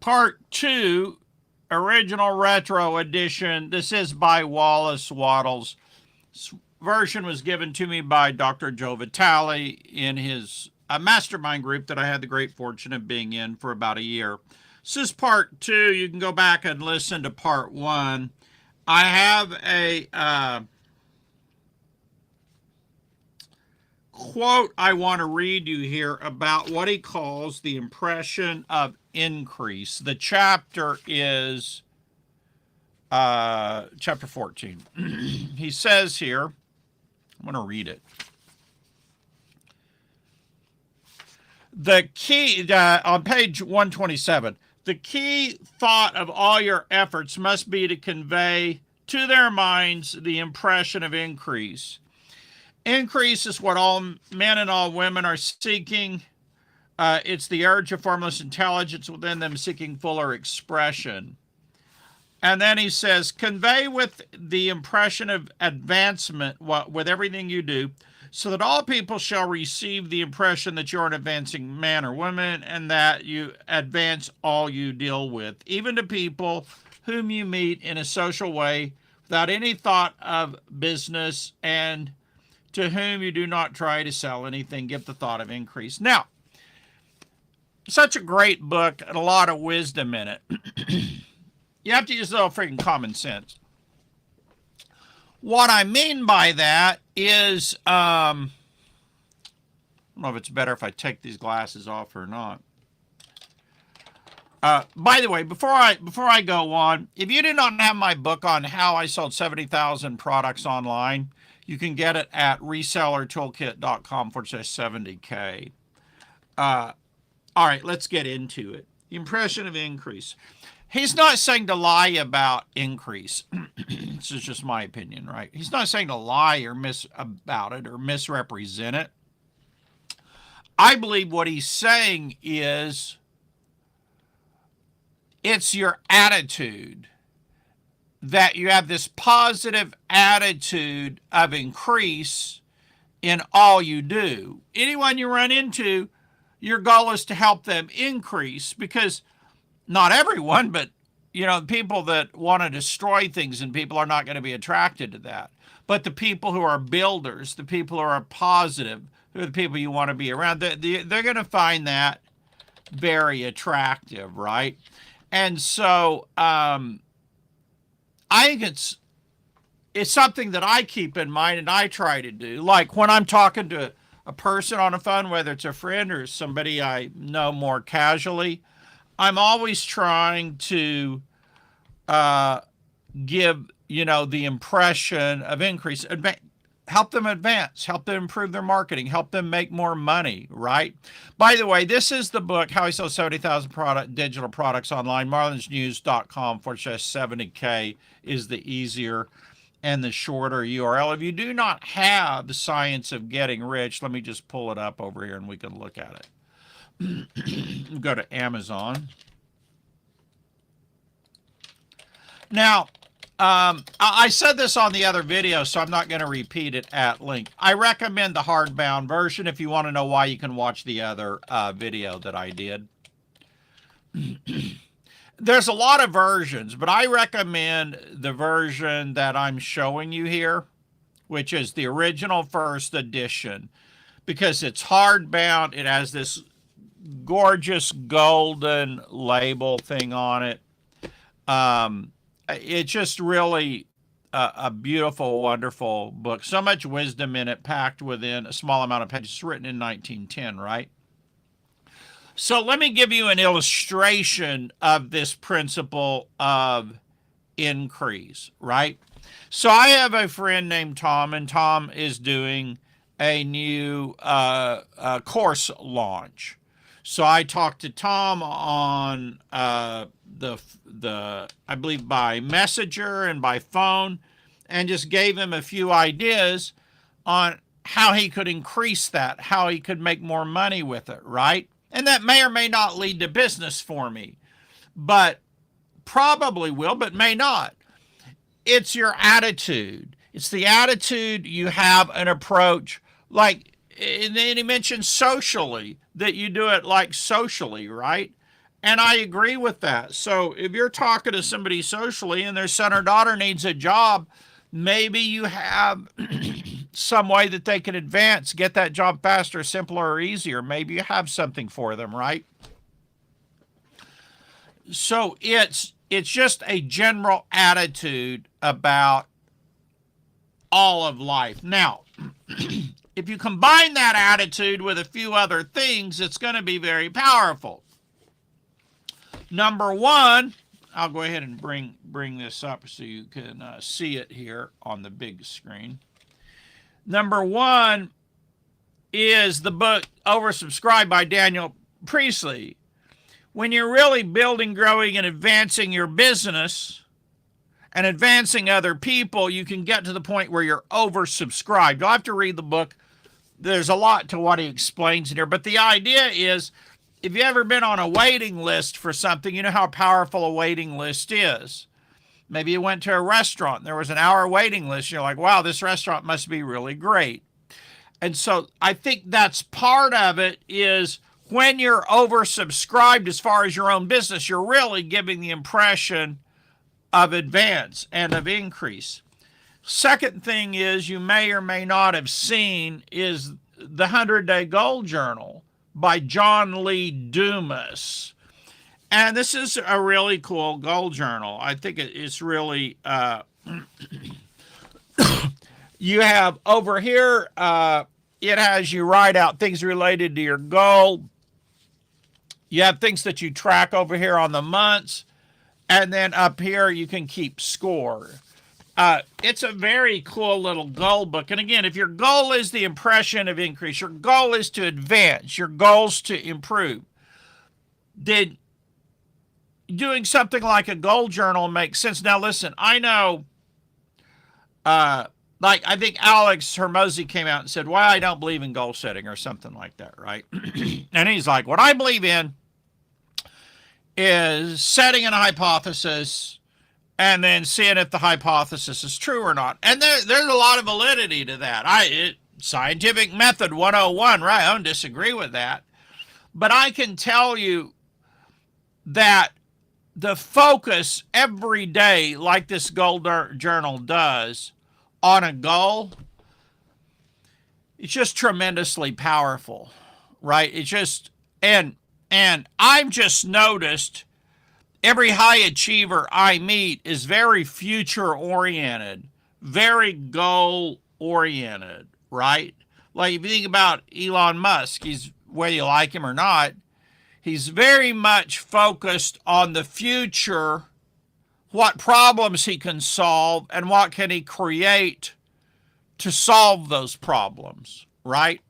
Part 2, original retro edition. This is by Wallace Wattles. This version was given to me by Dr. Joe Vitale in his mastermind group that I had the great fortune of being in for about a year. This is part 2. You can go back and listen to part 1. I have a quote I want to read you here about what he calls the impression of increase. The chapter is chapter 14. He says here, I'm going to read it. The key, on page 127, the key thought of all your efforts must be to convey to their minds the impression of increase. Increase is what all men and all women are seeking. It's the urge of formless intelligence within them seeking fuller expression. And then he says, convey with the impression of advancement with everything you do, so that all people shall receive the impression that you're an advancing man or woman, and that you advance all you deal with, even to people whom you meet in a social way without any thought of business, and to whom you do not try to sell anything. Give the thought of increase. Now, such a great book and a lot of wisdom in it. You have to use a little freaking common sense. What I mean by that is, I don't know if it's better if I take these glasses off or not. By the way, before I go on, if you do not have my book on how I sold 70,000 products online, you can get it at resellertoolkit.com/70K. All right, let's get into it. The impression of increase. He's not saying to lie about increase. This is just my opinion, right? He's not saying to lie or about it or misrepresent it. I believe what he's saying is it's your attitude, that you have this positive attitude of increase in all you do. Anyone you run into, your goal is to help them increase, because not everyone, but people that want to destroy things and people are not going to be attracted to that. But the people who are builders, the people who are positive, who are the people you want to be around, they're going to find that very attractive, right? And so I think it's something that I keep in mind and I try to do. Like when I'm talking to a person on the phone, whether it's a friend or somebody I know more casually, I'm always trying to give, the impression of increase, help them advance, help them improve their marketing, help them make more money, right? By the way, this is the book, How I Sell 70,000 Digital Products Online. marlonsnews.com/70K is the easier and the shorter URL. If you do not have the Science of Getting Rich, let me just pull it up over here and we can look at it. Go to Amazon. Now, I said this on the other video, so I'm not going to repeat it at length. I recommend the hardbound version. If you want to know why, you can watch the other video that I did. There's a lot of versions, but I recommend the version that I'm showing you here, which is the original first edition, because it's hardbound. It has this gorgeous golden label thing on it. It's just really a beautiful, wonderful book. So much wisdom in it, packed within a small amount of pages. It's written in 1910, right? So let me give you an illustration of this principle of increase, right? So I have a friend named Tom, and Tom is doing a new course launch. So I talked to Tom on I believe by Messenger and by phone, and just gave him a few ideas on how he could increase that, how he could make more money with it, right? And that may or may not lead to business for me, but probably will, but may not. It's your attitude. It's the attitude you have, an approach. Like, and then he mentioned socially, that you do it like socially, right? And I agree with that. So if you're talking to somebody socially and their son or daughter needs a job, maybe you have some way that they can advance, get that job faster, simpler, or easier. Maybe you have something for them, right? So it's just a general attitude about all of life. Now, if you combine that attitude with a few other things, it's going to be very powerful. Number one, I'll go ahead and bring this up so you can see it here on the big screen. Number one is the book Oversubscribed by Daniel Priestley. When you're really building, growing, and advancing your business and advancing other people, you can get to the point where you're oversubscribed. You'll have to read the book. There's a lot to what he explains in here, but the idea is, if you've ever been on a waiting list for something, you know how powerful a waiting list is. Maybe you went to a restaurant and there was an hour waiting list. You're like, wow, this restaurant must be really great. And so I think that's part of it is when you're oversubscribed as far as your own business, you're really giving the impression of advance and of increase. Second thing is you may or may not have seen is the 100-Day Goal Journal by John Lee Dumas. And this is a really cool goal journal. I think it's really, you have over here, it has you write out things related to your goal. You have things that you track over here on the months. And then up here, you can keep score. It's a very cool little goal book. And again, if your goal is the impression of increase, your goal is to advance, your goals to improve, then doing something like a goal journal makes sense. Now, listen, I know, like I think Alex Hermosi came out and said, why I don't believe in goal setting or something like that, right? And he's like, what I believe in is setting a hypothesis and then seeing if the hypothesis is true or not. And there's a lot of validity to that. Scientific method 101, right? I don't disagree with that. But I can tell you that the focus every day, like this goal journal does, on a goal, it's just tremendously powerful, right? It's just, and I've just noticed every high achiever I meet is very future-oriented, very goal-oriented, right? Like if you think about Elon Musk, whether you like him or not, he's very much focused on the future, what problems he can solve, and what can he create to solve those problems, right?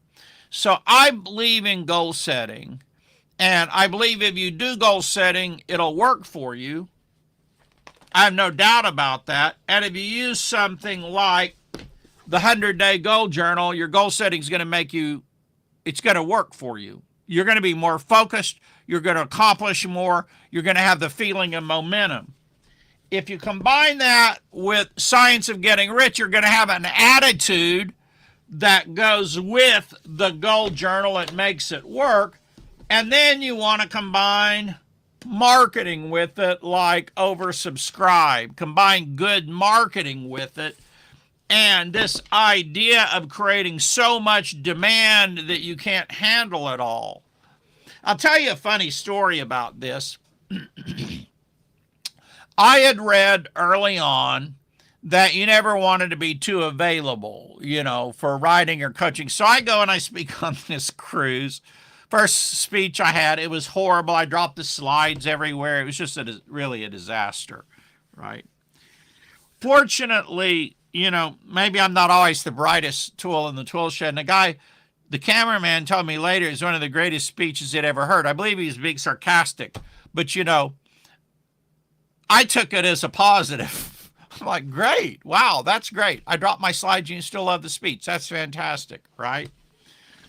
So I believe in goal setting. And I believe if you do goal setting, it'll work for you. I have no doubt about that. And if you use something like the 100-Day Goal Journal, your goal setting is going to make you, it's going to work for you. You're going to be more focused. You're going to accomplish more. You're going to have the feeling of momentum. If you combine that with Science of Getting Rich, you're going to have an attitude that goes with the goal journal. It makes it work. And then you want to combine marketing with it, like oversubscribe. Combine good marketing with it. And this idea of creating so much demand that you can't handle it all. I'll tell you a funny story about this. I had read early on that you never wanted to be too available, for writing or coaching. So I go and I speak on this cruise. First speech I had, it was horrible. I dropped the slides everywhere. It was just really a disaster, right? Fortunately, maybe I'm not always the brightest tool in the tool shed. And the cameraman told me later, it was one of the greatest speeches he'd ever heard. I believe he was being sarcastic, but I took it as a positive. I'm like, great. Wow, that's great. I dropped my slides and you still love the speech. That's fantastic, right?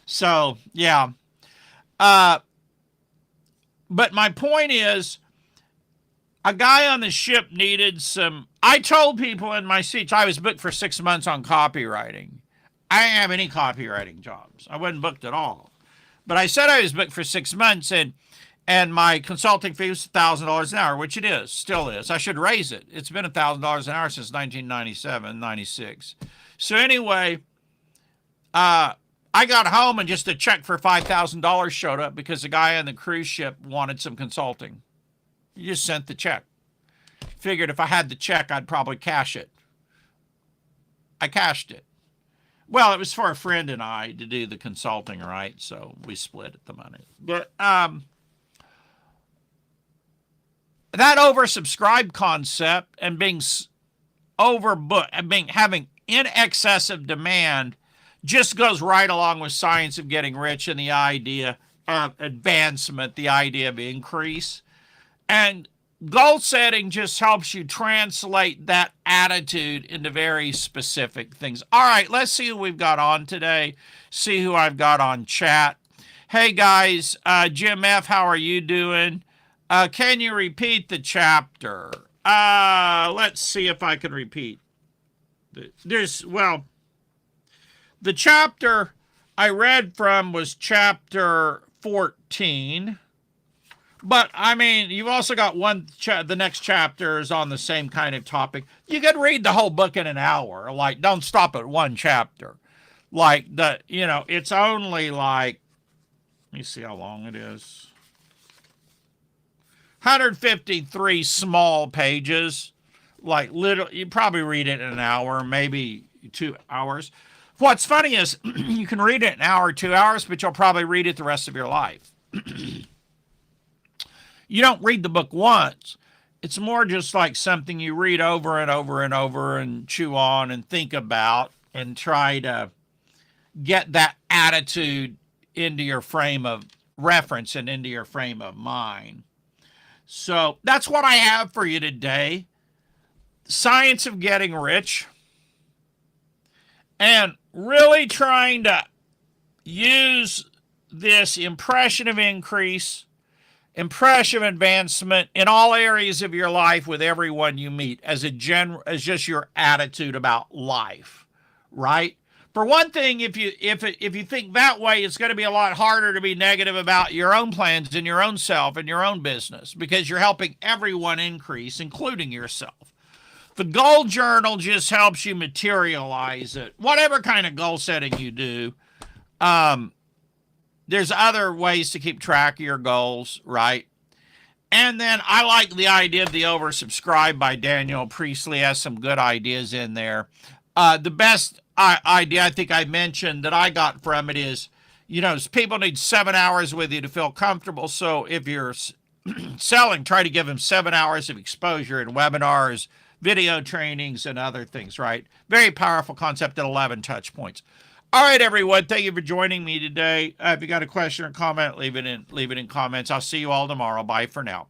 So, yeah. But my point is, a guy on the ship needed I told people in my speech I was booked for 6 months on copywriting. I didn't have any copywriting jobs. I wasn't booked at all. But I said I was booked for 6 months, and And my consulting fee was $1,000 an hour, which it is, still is. I should raise it. It's been $1,000 an hour since 1997, 96. So anyway, I got home and just a check for $5,000 showed up because the guy on the cruise ship wanted some consulting. You just sent the check. Figured if I had the check, I'd probably cash it. I cashed it. Well, it was for a friend and I to do the consulting, right? So we split the money. But that oversubscribed concept and being overbooked and having in excess of demand just goes right along with science of getting rich and the idea of advancement, the idea of increase. And goal setting just helps you translate that attitude into very specific things. All right, let's see who we've got on today. See who I've got on chat. Hey guys, Jim F., how are you doing? Can you repeat the chapter? Let's see if I can repeat. The chapter I read from was chapter 14. But, I mean, you've also got the next chapter is on the same kind of topic. You could read the whole book in an hour. Like, don't stop at one chapter. Like, it's only like, let me see how long it is. 153 small pages. Like, you probably read it in an hour, maybe 2 hours. What's funny is you can read it in an hour, 2 hours, but you'll probably read it the rest of your life. You don't read the book once. It's more just like something you read over and over and over and chew on and think about and try to get that attitude into your frame of reference and into your frame of mind. So that's what I have for you today. Science of getting rich. And really trying to use this impression of increase, impression of advancement in all areas of your life with everyone you meet as just your attitude about life, right? For one thing, if you think that way, it's going to be a lot harder to be negative about your own plans and your own self and your own business because you're helping everyone increase, including yourself. The goal journal just helps you materialize it. Whatever kind of goal setting you do, there's other ways to keep track of your goals, right? And then I like the idea of the oversubscribed by Daniel Priestley. Has some good ideas in there. The best idea I think I mentioned that I got from it is, people need 7 hours with you to feel comfortable. So if you're selling, try to give them 7 hours of exposure in webinars, video trainings, and other things, right? Very powerful concept at 11 touch points. All right, everyone. Thank you for joining me today. If you got a question or comment, leave it in comments. I'll see you all tomorrow. Bye for now.